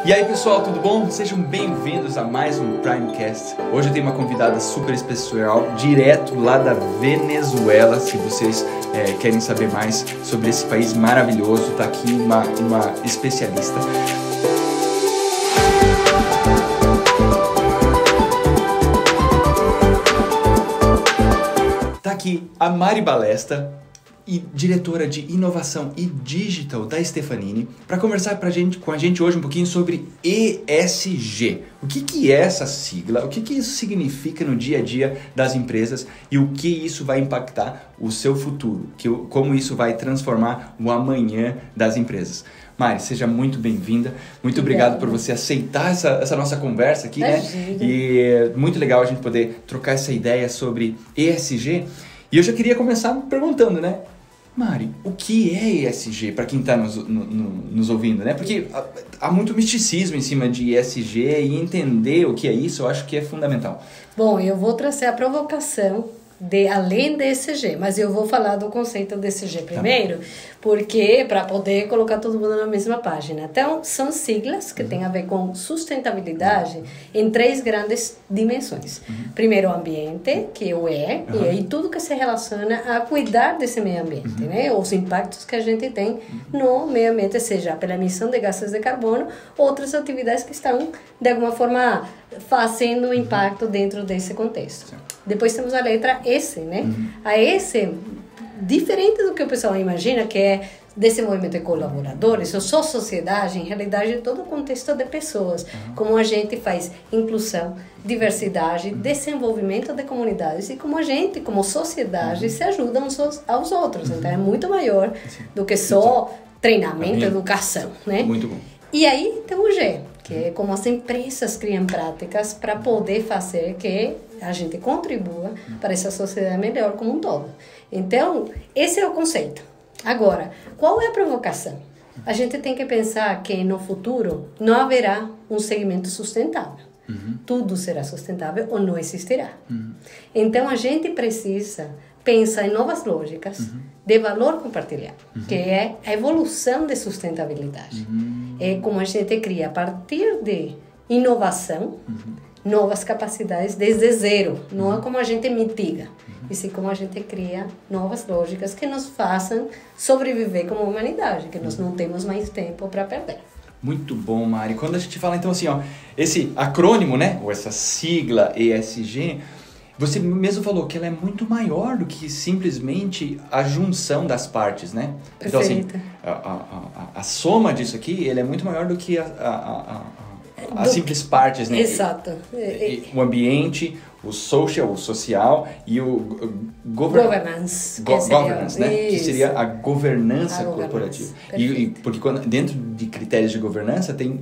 E aí pessoal, tudo bom? Sejam bem-vindos a mais um Primecast. Hoje eu tenho uma convidada super especial, direto lá da Venezuela. Se vocês querem saber mais sobre esse país maravilhoso, tá aqui uma especialista. Tá aqui a Mari Balesta, e diretora de inovação e digital da Stefanini, para conversar com a gente hoje um pouquinho sobre ESG. O que é essa sigla? O que isso significa no dia a dia das empresas e o que isso vai impactar o seu futuro? Como isso vai transformar o amanhã das empresas? Mari, seja muito bem-vinda. Muito obrigado por você aceitar essa nossa conversa aqui, né? E é muito legal a gente poder trocar essa ideia sobre ESG. E eu já queria começar perguntando, né? Mari, o que é ESG para quem está nos ouvindo, né? Porque há muito misticismo em cima de ESG e entender o que é isso eu acho que é fundamental. Bom, eu vou trazer a provocação além de ESG, mas eu vou falar do conceito de ESG primeiro, porque para poder colocar todo mundo na mesma página. Então, são siglas que têm a ver com sustentabilidade em três grandes dimensões. Primeiro, o ambiente, que é o E, e aí tudo que se relaciona a cuidar desse meio ambiente, né? Os impactos que a gente tem no meio ambiente, seja pela emissão de gases de carbono, outras atividades que estão, de alguma forma, fazendo impacto dentro desse contexto. Depois temos a letra S, né? A S, diferente do que o pessoal imagina, que é desenvolvimento de colaboradores, ou só sociedade, em realidade é todo o contexto de pessoas. Como a gente faz inclusão, diversidade, desenvolvimento de comunidades e como a gente, como sociedade, se ajuda uns aos outros. Então é muito maior do que só treinamento, educação, né? Muito bom. E aí tem o G, que é como as empresas criam práticas para poder fazer que a gente contribua para essa sociedade melhor como um todo. Então, esse é o conceito. Agora, qual é a provocação? A gente tem que pensar que no futuro não haverá um segmento sustentável. Tudo será sustentável ou não existirá. Então, a gente precisa pensar em novas lógicas de valor compartilhado, que é a evolução de sustentabilidade. É como a gente cria a partir de inovação, novas capacidades desde zero. Não é como a gente mitiga, e sim como a gente cria novas lógicas que nos façam sobreviver como humanidade, que nós não temos mais tempo para perder. Muito bom, Mari. Quando a gente fala, então, assim, ó, esse acrônimo, né, ou essa sigla ESG, você mesmo falou que ela é muito maior do que simplesmente a junção das partes, né? Perfeito. Então, assim, a soma disso aqui, ele é muito maior do que as simples partes, né? Exato. O ambiente, o social e o governance, né? Que seria a governança corporativa. Porque dentro de critérios de governança tem,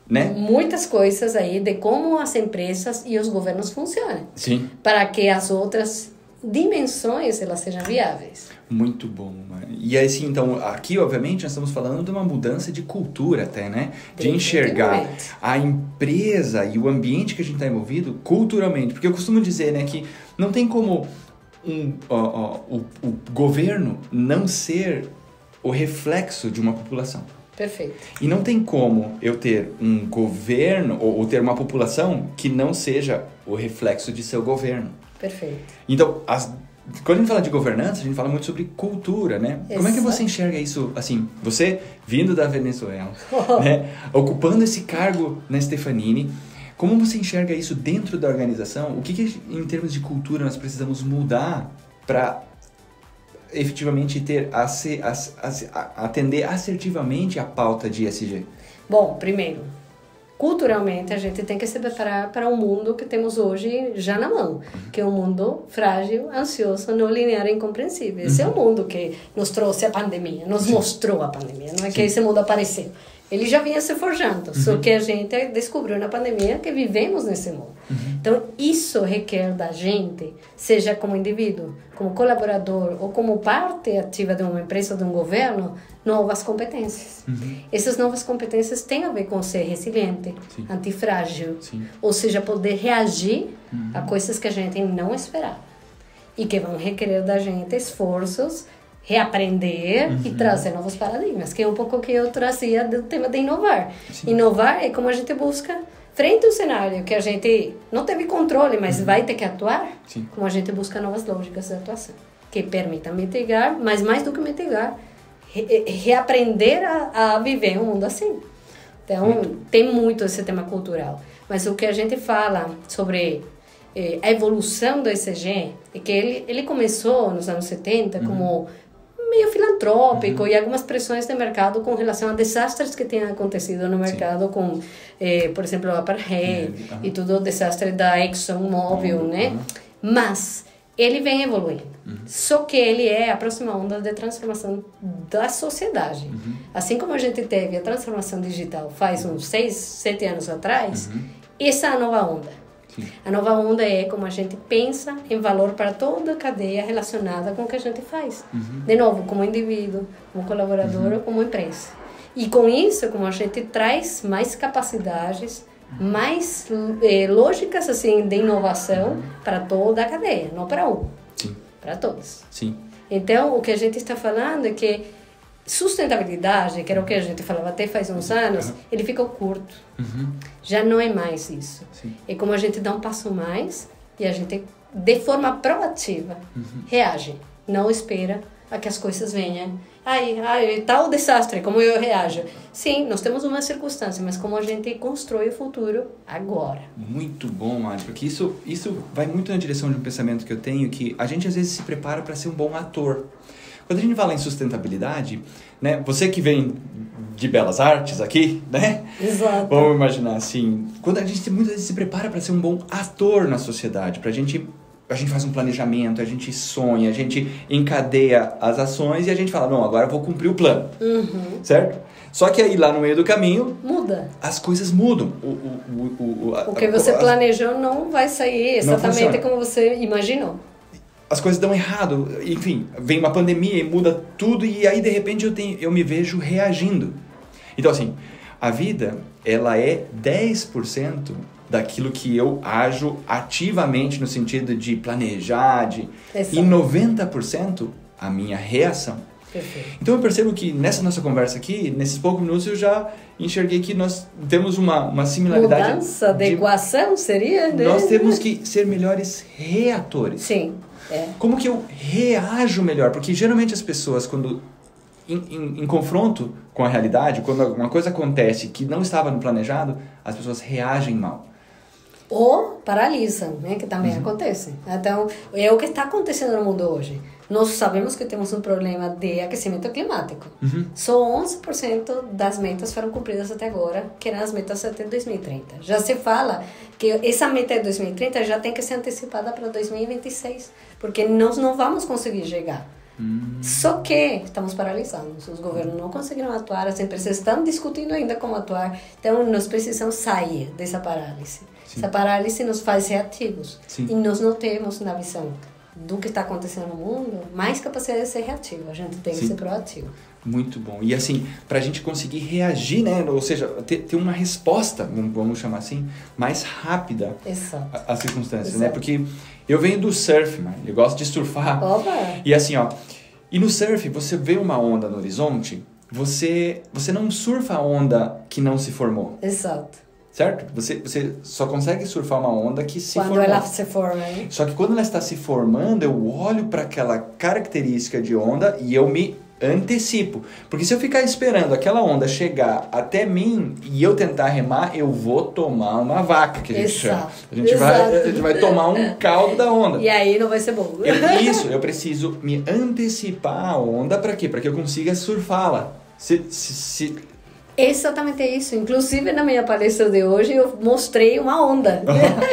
né? Muitas coisas aí de como as empresas e os governos funcionam. Sim. Para que as outras dimensões elas sejam viáveis. Muito bom, Mari. E aí, sim, então, aqui, obviamente, nós estamos falando de uma mudança de cultura até, né? De enxergar a empresa e o ambiente que a gente está envolvido culturalmente. Porque eu costumo dizer, né, que não tem como o governo não ser o reflexo de uma população. Perfeito. E não tem como eu ter um governo ou ter uma população que não seja o reflexo de seu governo. Perfeito. Então, quando a gente fala de governança, a gente fala muito sobre cultura, né? Exato. Como é que você enxerga isso, assim, você vindo da Venezuela, né? Ocupando esse cargo na Stefanini, como você enxerga isso dentro da organização? O que em termos de cultura nós precisamos mudar para efetivamente atender assertivamente a pauta de ESG? Bom, primeiro, culturalmente a gente tem que se preparar para o mundo que temos hoje já na mão, que é um mundo frágil, ansioso, não linear e incompreensível. Esse é o mundo que nos trouxe a pandemia, nos mostrou a pandemia, não é que esse mundo apareceu. Ele já vinha se forjando, só que a gente descobriu na pandemia que vivemos nesse mundo. Então, isso requer da gente, seja como indivíduo, como colaborador ou como parte ativa de uma empresa ou de um governo, novas competências. Essas novas competências têm a ver com ser resiliente, antifrágil, ou seja, poder reagir a coisas que a gente não esperava e que vão requerer da gente esforços reaprender e trazer novos paradigmas, que é um pouco o que eu trazia do tema de inovar. Sim. Inovar é como a gente busca, frente a um cenário que a gente não teve controle, mas vai ter que atuar, Sim. como a gente busca novas lógicas de atuação, que permitam mitigar, mas mais do que mitigar, reaprender a viver um mundo assim. Então, tem muito esse tema cultural. Mas o que a gente fala sobre a evolução do ESG é que ele começou nos anos 70 como meio filantrópico e algumas pressões de mercado com relação a desastres que tinham acontecido no mercado com, por exemplo, o apartheid e todo o desastre da ExxonMobil, né? Mas ele vem evoluindo. Só que ele é a próxima onda de transformação da sociedade. Assim como a gente teve a transformação digital faz uns 6, 7 anos atrás, essa é a nova onda. A nova onda é como a gente pensa em valor para toda a cadeia relacionada com o que a gente faz. De novo, como indivíduo, como colaborador ou como empresa. E com isso, como a gente traz mais capacidades, mais lógicas assim, de inovação para toda a cadeia, não para um, para todos. Sim. Então, o que a gente está falando é que sustentabilidade, que era o que a gente falava até faz uns anos, ele ficou curto. Já não é mais isso. Sim. É como a gente dá um passo mais e a gente, de forma proativa, reage. Não espera a que as coisas venham. Ai, tal desastre, como eu reajo? Sim, nós temos uma circunstância, mas como a gente constrói o futuro agora. Muito bom, Mari, porque isso vai muito na direção de um pensamento que eu tenho, que a gente às vezes se prepara para ser um bom ator. Quando a gente fala em sustentabilidade, né, você que vem de belas artes aqui, né? Exato. Vamos imaginar assim, quando a gente muitas vezes se prepara para ser um bom ator na sociedade, a gente faz um planejamento, a gente sonha, a gente encadeia as ações e a gente fala, não, agora eu vou cumprir o plano, certo? Só que aí lá no meio do caminho... Muda. As coisas mudam. O que você planejou não vai sair exatamente como você imaginou. As coisas dão errado, enfim, vem uma pandemia e muda tudo e aí de repente eu me vejo reagindo. Então assim, a vida, ela é 10% daquilo que eu ajo ativamente no sentido de planejar, e 90% a minha reação. Perfeito. Então eu percebo que nessa nossa conversa aqui, nesses poucos minutos eu já enxerguei que nós temos uma similaridade. Mudança de equação seria, né? Nós temos que ser melhores reatores. Sim. Como que eu reajo melhor? Porque geralmente as pessoas, quando em confronto com a realidade, quando alguma coisa acontece que não estava no planejado, as pessoas reagem mal. Ou paralisam, né? Que também acontece. Então, é o que está acontecendo no mundo hoje. Nós sabemos que temos um problema de aquecimento climático. Só 11% das metas foram cumpridas até agora, que eram as metas até 2030. Já se fala que essa meta de 2030 já tem que ser antecipada para 2026, porque nós não vamos conseguir chegar. Só que estamos paralisados, os governos não conseguiram atuar, as empresas estão discutindo ainda como atuar, então nós precisamos sair dessa parálise. Sim. Essa parálise nos faz reativos. Sim. E nós não temos na visão do que está acontecendo no mundo mais capacidade de ser reativo, a gente tem que ser proativo. Muito bom. E assim, para a gente conseguir reagir, né? Ou seja, ter uma resposta, vamos chamar assim, mais rápida às circunstâncias, né? Porque eu venho do surf, mano. Eu gosto de surfar. Opa. E assim, e no surf, você vê uma onda no horizonte, você não surfa a onda que não se formou. Exato. Certo? Você só consegue surfar uma onda que se formou. Quando ela se forma, hein? Só que quando ela está se formando, eu olho para aquela característica de onda e eu me antecipo. Porque se eu ficar esperando aquela onda chegar até mim e eu tentar remar, eu vou tomar uma vaca, que a gente chama. A gente vai tomar um caldo da onda. E aí não vai ser bom. Eu preciso me antecipar a onda para quê? Para que eu consiga surfá-la. Exatamente isso. Inclusive, na minha palestra de hoje, eu mostrei uma onda.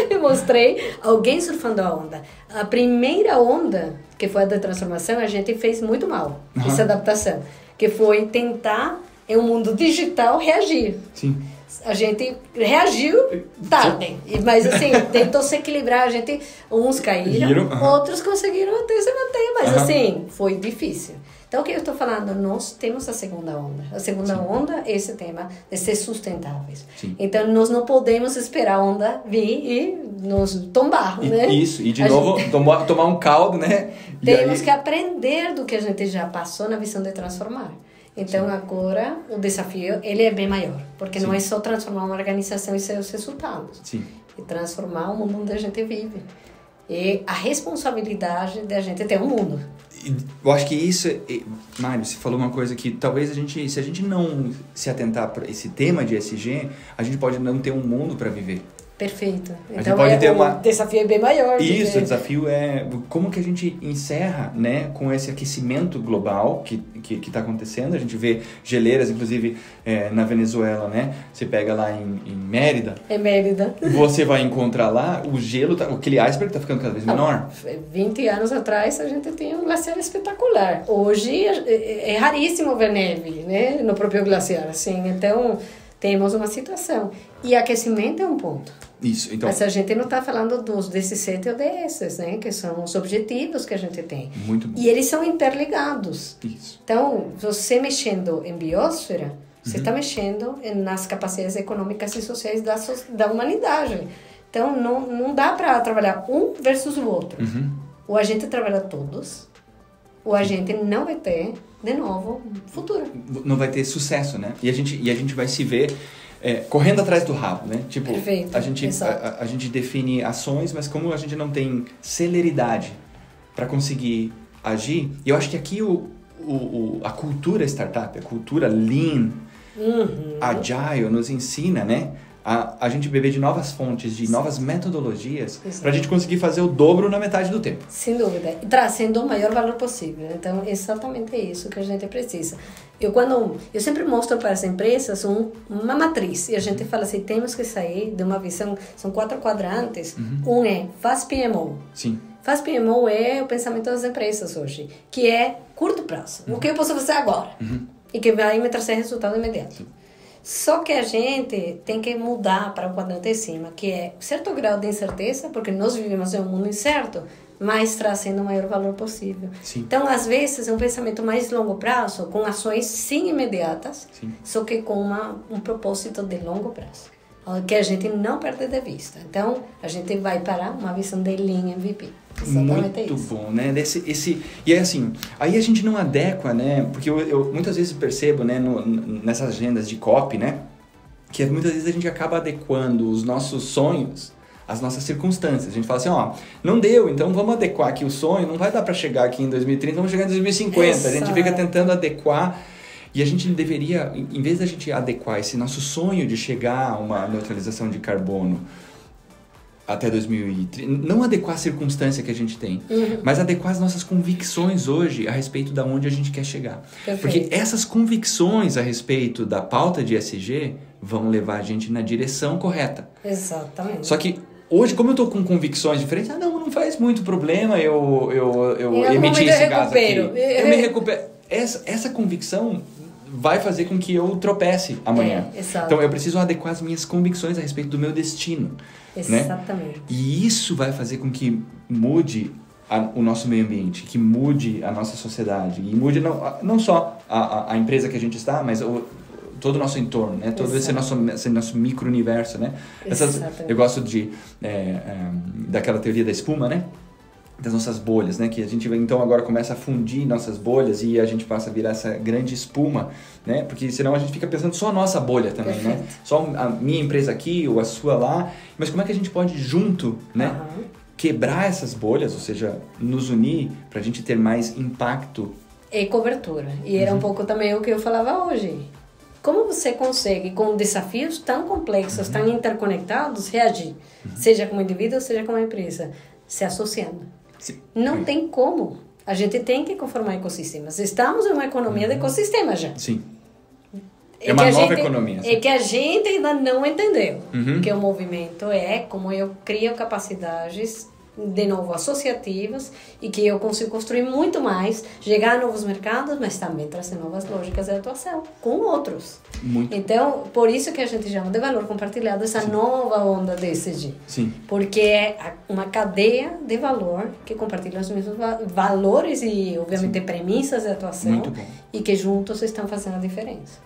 Eu mostrei alguém surfando a onda. A primeira onda, que foi a da transformação, a gente fez muito mal. Essa adaptação. Que foi tentar, em um mundo digital, reagir. Sim. A gente reagiu tarde. Mas, assim, tentou se equilibrar. Uns caíram, outros conseguiram até se manter. Mas, assim, foi difícil. Então, o que eu estou falando? Nós temos a segunda onda. A segunda onda é esse tema de ser sustentáveis. Sim. Então, nós não podemos esperar a onda vir e nos tombar, né? Isso, e de novo tomar um caldo, né? Temos que aprender do que a gente já passou na visão de transformar. Então, agora, o desafio, ele é bem maior. Porque não é só transformar uma organização e seus resultados. Sim. É transformar o mundo onde a gente vive. E a responsabilidade de a gente ter um mundo. Eu acho que isso, Mário, você falou uma coisa que talvez se a gente não se atentar para esse tema de ESG, a gente pode não ter um mundo para viver. Perfeito. A gente Então, pode ter o desafio é bem maior. Isso, o desafio é como que a gente encerra, né, com esse aquecimento global que está acontecendo. A gente vê geleiras, inclusive, na Venezuela, né? Você pega lá em Mérida. É Mérida. Você vai encontrar lá o gelo, aquele iceberg está ficando cada vez menor. 20 anos atrás a gente tinha um glaciar espetacular. Hoje é raríssimo ver neve, né, no próprio glaciar, assim. Então, temos uma situação. E aquecimento é um ponto. Isso, então... Mas a gente não está falando dos 17 ODS, né? Que são os objetivos que a gente tem. Muito bom. E eles são interligados. Isso. Então, você mexendo em biosfera, você está mexendo nas capacidades econômicas e sociais da humanidade. Então, não dá para trabalhar um versus o outro. Ou a gente trabalha todos, ou a gente não vai ter, de novo, futuro. Não vai ter sucesso, né? E a gente vai se ver correndo atrás do rabo, né? Tipo, Perfeito, a gente define ações, mas como a gente não tem celeridade para conseguir agir, e eu acho que aqui a cultura startup, a cultura lean, agile, nos ensina, né? A gente beber de novas fontes, de novas metodologias, para a gente conseguir fazer o dobro na metade do tempo. Sem dúvida. E trazendo o maior valor possível. Então, exatamente isso que a gente precisa. Eu sempre mostro para as empresas uma matriz. E a gente fala assim, temos que sair de uma visão... São 4 quadrantes. Um é Fast PMO. Sim. Fast PMO é o pensamento das empresas hoje, que é curto prazo. O que eu posso fazer agora? E que vai me trazer resultado imediato. Sim. Só que a gente tem que mudar para o quadrante de cima, que é certo grau de incerteza, porque nós vivemos em um mundo incerto, mas trazendo o maior valor possível. Sim. Então, às vezes, é um pensamento mais longo prazo, com ações sim imediatas, só que com um propósito de longo prazo, que a gente não perde de vista. Então, a gente vai para uma visão de Lean MVP. Exatamente muito isso. Bom, né? E é assim, aí a gente não adequa, né? Porque eu muitas vezes percebo, né, nessas agendas de copy, né? Que muitas vezes a gente acaba adequando os nossos sonhos às nossas circunstâncias. A gente fala assim, ó, não deu, então vamos adequar aqui o sonho, não vai dar para chegar aqui em 2030, vamos chegar em 2050. Exato. A gente fica tentando adequar. E a gente deveria, em vez da gente adequar esse nosso sonho de chegar a uma neutralização de carbono até 2030, não adequar a circunstância que a gente tem, mas adequar as nossas convicções hoje a respeito de onde a gente quer chegar. Perfeito. Porque essas convicções a respeito da pauta de ESG vão levar a gente na direção correta. Exatamente. Só que hoje, como eu tô com convicções diferentes, não faz muito problema eu emitir esse gás aqui. Eu me recupero. Essa convicção vai fazer com que eu tropece amanhã. Então, eu preciso adequar as minhas convicções a respeito do meu destino. Exatamente. Né? E isso vai fazer com que mude o nosso meio ambiente, que mude a nossa sociedade. E mude não só a empresa que a gente está, mas todo o nosso entorno, né? Todo esse nosso micro-universo, né? Eu gosto daquela teoria da espuma, né? Das nossas bolhas, né? Que a gente então agora começa a fundir nossas bolhas e a gente passa a virar essa grande espuma, né? Porque senão a gente fica pensando só a nossa bolha também, né? Só a minha empresa aqui ou a sua lá. Mas como é que a gente pode junto, né? Quebrar essas bolhas, ou seja, nos unir para a gente ter mais impacto. E cobertura. E era um pouco também o que eu falava hoje. Como você consegue, com desafios tão complexos, tão interconectados, reagir? Seja como indivíduo, seja como empresa. Se associando. Sim. Não tem como. A gente tem que conformar ecossistemas. Estamos em uma economia de ecossistemas já. Sim. É uma nova economia. É que a gente ainda não entendeu. Que o movimento é como eu crio capacidades de novo, associativas e que eu consigo construir muito mais, chegar a novos mercados, mas também trazer novas lógicas de atuação com outros. Muito. Então, por isso que a gente chama de valor compartilhado essa nova onda de ESG. Sim. Porque é uma cadeia de valor que compartilha os mesmos valores e, obviamente, premissas de atuação. Muito bom. E que juntos estão fazendo a diferença.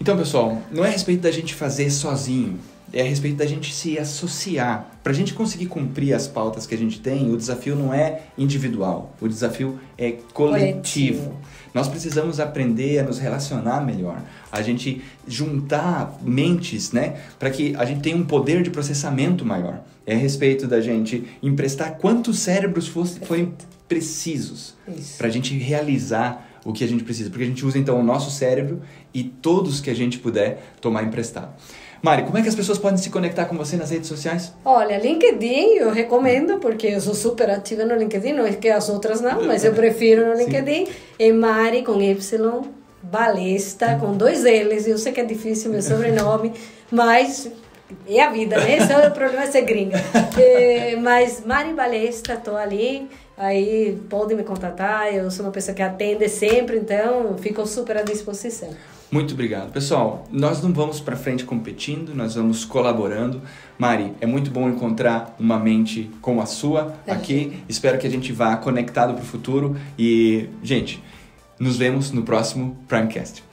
Então, pessoal, não é a respeito da gente fazer sozinho, é a respeito da gente se associar. Para a gente conseguir cumprir as pautas que a gente tem, o desafio não é individual, o desafio é coletivo. Nós precisamos aprender a nos relacionar melhor, a gente juntar mentes, né, para que a gente tenha um poder de processamento maior. É a respeito da gente emprestar quantos cérebros forem precisos para a gente realizar o que a gente precisa, porque a gente usa então o nosso cérebro e todos que a gente puder tomar emprestado. Mari, como é que as pessoas podem se conectar com você nas redes sociais? Olha, LinkedIn eu recomendo, porque eu sou super ativa no LinkedIn, não é que as outras não, mas eu prefiro no LinkedIn. É Mari com Y, Balesta, com 2 L's, eu sei que é difícil meu sobrenome, mas é a vida, né? Só o problema é ser gringa. Mas Mari Balesta, estou ali, aí pode me contatar, eu sou uma pessoa que atende sempre, então fico super à disposição. Muito obrigado. Pessoal, nós não vamos para frente competindo, nós vamos colaborando. Mari, é muito bom encontrar uma mente como a sua aqui. Espero que a gente vá conectado para o futuro. E, gente, nos vemos no próximo Primecast.